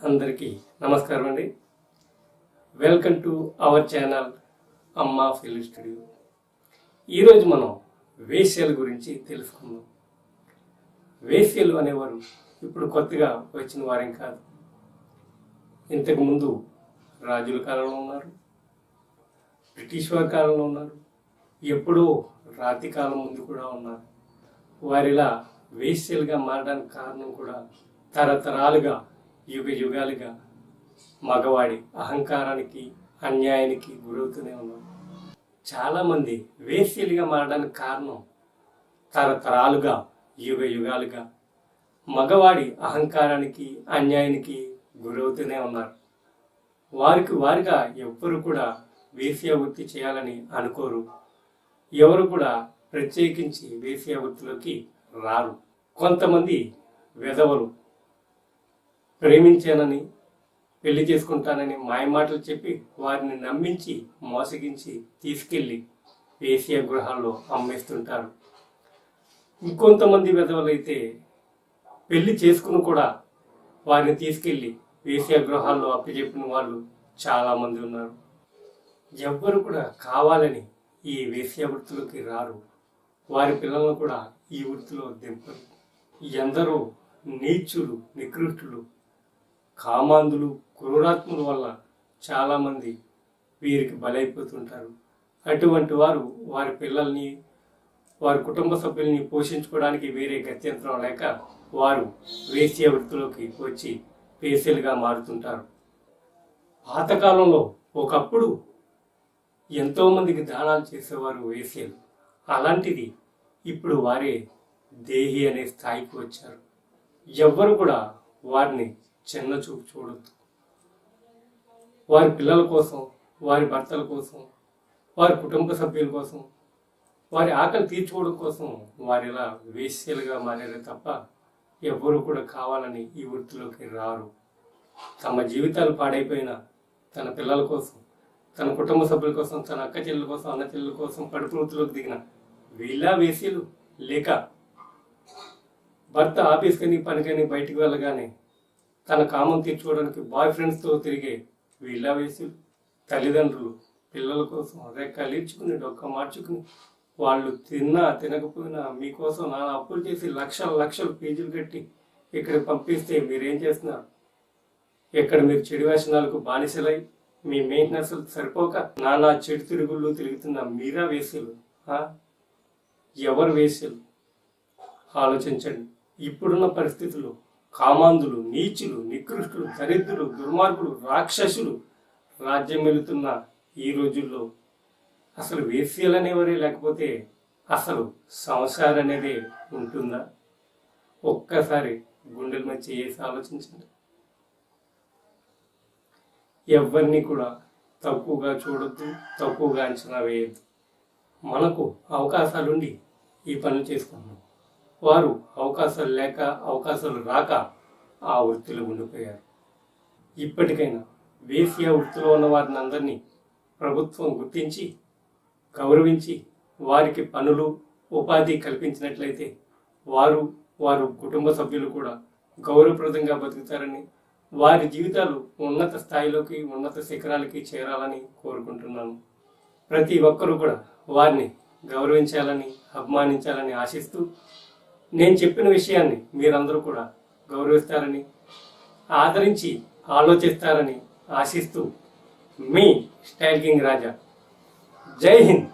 అందరికీ నమస్కారం అండి. వెల్కమ్ టు అవర్ ఛానల్ అమ్మా ఫిల్మ్ స్టూడియో. ఈరోజు మనం వేశ్యల గురించి తెలుసుకుందాం. వేశ్యలు అనేవారు ఇప్పుడు కొత్తగా వచ్చిన వారేం కాదు. ఇంతకుముందు రాజుల కాలంలో ఉన్నారు, బ్రిటిష్ వారి కాలంలో ఉన్నారు, ఎప్పుడో రాతి కాలం ముందు కూడా ఉన్నారు. వారిలా వేశ్యలుగా మారడానికి కారణం కూడా తరతరాలుగా యుగ యుగాలుగా మగవాడి అహంకారానికి అన్యాయానికి గురవుతూనే ఉన్నారు. చాలామంది వేశ్యలుగా మారడానికి కారణం తరతరాలుగా యుగ యుగాలుగా మగవాడి అహంకారానికి అన్యాయానికి గురవుతూనే ఉన్నారు. వారిగా ఎవ్వరు కూడా వేశ్య వృత్తి చేయాలని అనుకోరు. ఎవరు కూడా ప్రత్యేకించి వేశ్య వృత్తిలోకి రారు. కొంతమంది వెధవలు ప్రేమించానని పెళ్లి చేసుకుంటానని మాయమాటలు చెప్పి వారిని నమ్మించి మోసగించి తీసుకెళ్లి వేశ్య గృహాల్లో అమ్మేస్తుంటారు. ఇంకొంతమంది వెధవలైతే పెళ్లి చేసుకుని కూడా వారిని తీసుకెళ్లి వేశ్య గృహాల్లో అప్పచెప్పిన వాళ్ళు చాలామంది ఉన్నారు. ఎవ్వరు కూడా కావాలని ఈ వేశ్య వృత్తిలోకి రారు. వారి పిల్లలను కూడా ఈ వృత్తిలో దింపరు. ఎందరో నీచులు, నికృష్టులు, కామాంధులు, క్రూరాత్ముల వల్ల చాలామంది వీరికి బలైపోతుంటారు. అటువంటి వారు వారి పిల్లల్ని, వారి కుటుంబ సభ్యుల్ని పోషించుకోవడానికి వేరే గత్యంతరం లేక వారు వేశ్య వృత్తిలోకి వచ్చి వేశ్యలుగా మారుతుంటారు. పాతకాలంలో ఒకప్పుడు ఎంతోమందికి దానాలు చేసేవారు వేశ్యలు. అలాంటిది ఇప్పుడు వారే దేహి అనే స్థాయికి వచ్చారు. ఎవ్వరు కూడా వారిని చిన్న చూపు చూడొద్దు. వారి పిల్లల కోసం, వారి భర్తల కోసం, వారి కుటుంబ సభ్యుల కోసం, వారి ఆకలి తీర్చుకోవడం కోసం వారిలా వేశ్యలుగా మారారే తప్ప ఎవ్వరూ కూడా కావాలని ఈ వృత్తిలోకి రారు. తమ జీవితాలు పాడైపోయిన తన పిల్లల కోసం, తన కుటుంబ సభ్యుల కోసం, తన అక్క చెల్లెల కోసం, అన్న చెల్లెల కోసం కడుపు వృత్తిలోకి దిగిన వీళ్ళ వేశ్యలు, లేక భర్త ఆఫీస్కని పనికని బయటికి వెళ్ళగానే తన కామం తీర్చుకోవడానికి బాయ్ ఫ్రెండ్స్తో తిరిగే వీళ్ళ వేశ్యలు. తల్లిదండ్రులు పిల్లల కోసం రెక్కలిర్చుకుని డొక్క మార్చుకుని వాళ్ళు తిన్నా తినకపోయినా మీకోసం నానా అప్పులు చేసి లక్షలు ఫీజులు కట్టి ఇక్కడ పంపిస్తే మీరేం చేస్తున్నారు? ఇక్కడ మీరు చెడు వ్యసనాలకు బానిసలై మీ మెయింటెనెన్స్ సరిపోక నానా చెడు తిరుగుళ్ళు తిరుగుతున్న మీరా వేశ్యలు. ఎవరు వేశ్యలు? ఆలోచించండి. ఇప్పుడున్న పరిస్థితుల్లో కామాంధులు, నీచులు, నికృష్టులు, దరిద్రులు, దుర్మార్గులు, రాక్షసులు రాజ్యం వెళుతున్న ఈ రోజుల్లో అసలు వేశ్యలు అనేవరే లేకపోతే అసలు సంసారం అనేదే ఉంటుందా? ఒక్కసారి గుండెల మీద చేసి ఆలోచించండి. ఎవరిని కూడా తక్కువగా చూడొద్దు, తక్కువగా అంచనా వేయద్దు. మనకు అవకాశాలుండి ఈ పనులు చేసుకుంటున్నాం. వారు అవకాశాలు లేక, అవకాశాలు రాక ఆ వృత్తిలో ఉండిపోయారు. ఇప్పటికైనా వేశ్య వృత్తిలో ఉన్న వారిని అందరినీ ప్రభుత్వం గుర్తించి గౌరవించి వారికి పనులు, ఉపాధి కల్పించినట్లయితే వారు కుటుంబ సభ్యులు కూడా గౌరవప్రదంగా బతుకుతారని, వారి జీవితాలు ఉన్నత స్థాయిలోకి, ఉన్నత శిఖరాలకి చేరాలని కోరుకుంటున్నాను. ప్రతి ఒక్కరూ కూడా వారిని గౌరవించాలని, అభిమానించాలని ఆశిస్తూ, నేను చెప్పిన విషయాన్ని మీరందరూ కూడా గౌరవిస్తారని, ఆదరించి ఆలోచిస్తారని ఆశిస్తూ, మీ స్టైల్ కింగ్ రాజా. జై హింద్.